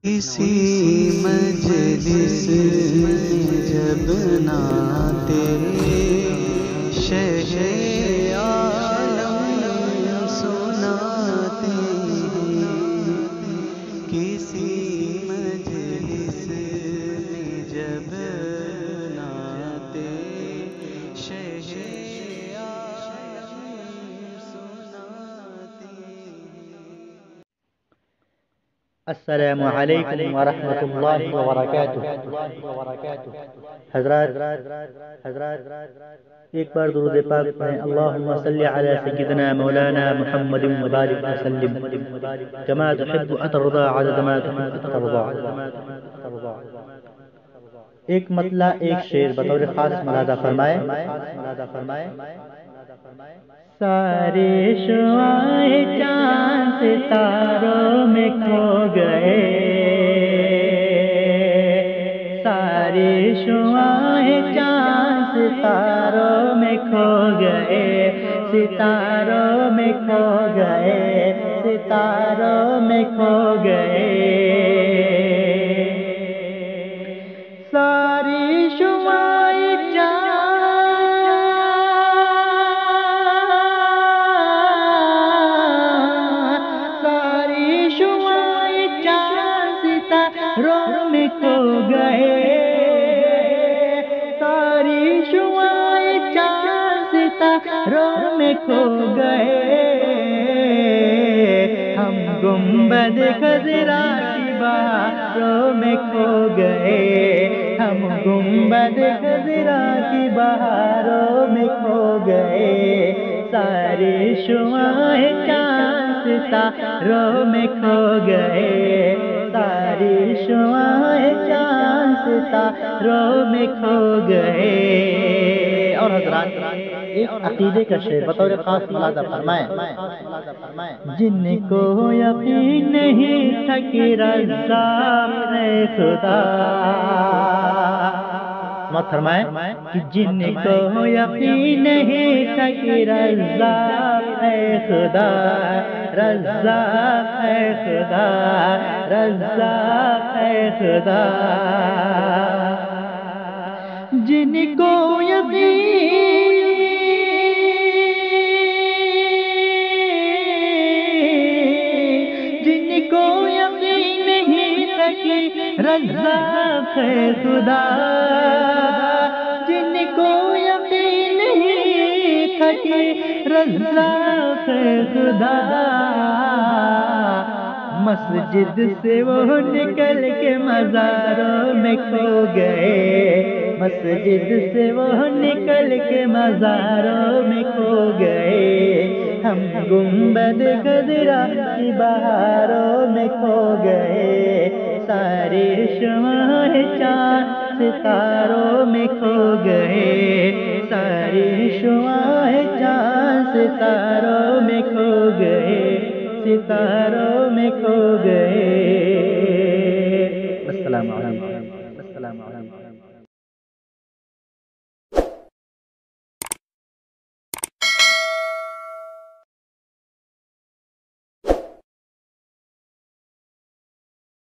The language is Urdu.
کسی مجلس میں جب نعتِ شہ عالم سناتے ہیں، کسی مجلس میں جب نعتِ شہ عالم سناتے ہیں۔ السلام علیکم ورحمۃ اللہ وبرکاتہ۔ حضرات ایک بار درود پاک پڑھیں، اللہم صلی علی سیدنا مولانا محمد مبارک وسلم کما تحب وترضى عدد ما تحب وترضى۔ ایک مطلع ایک شعر بطور خاص ملاحظہ فرمائے۔ سارے شعائیں چاند ستاروں میں کھو گئے، سارے شعائیں چاند ستاروں میں کھو گئے، ستاروں میں کھو گئے، ستاروں میں کھو گئے، ساری شعائیں چاند ستاروں میں کھو گئے، ساری شعائیں چاند ستاروں میں کھو گئے، ہم گنبد خضرا کی بہاروں میں کھو گئے، ہم گنبد خضرا کی بہاروں میں کھو گئے، ساری شعائیں چاند ستاروں میں کھو گئے، ساری شعائیں چاند ستاروں میں کھو گئے۔ اور حضرات ایک عقیدے کا شعر بطور خاص ملاحظہ فرمائیں۔ جن کو یقین نہیں تھا کہ رزاق ہے خدا، سماعت فرمائیں کہ جن کو یقین نہیں تھا کہ رزاق ہے خدا، رزاق ہے خدا، رزاق ہے خدا، جن کو یقین نہیں تھا کہ رزاق ہے خدا، جن کو یقین نہیں تھا کہ رزاق ہے خدا، مسجد سے وہ نکل کے مزاروں میں کھو گئے، مسجد سے وہ نکل کے مزاروں میں کھو گئے، ہم گنبد خضرا کی بہاروں میں کھو گئے، سارے شعائیں چاند ستاروں میں کھو گئے، ساری شعائیں چاند ستاروں میں کھو گئے، ستاروں میں کھو گئے۔ السلام علیکم۔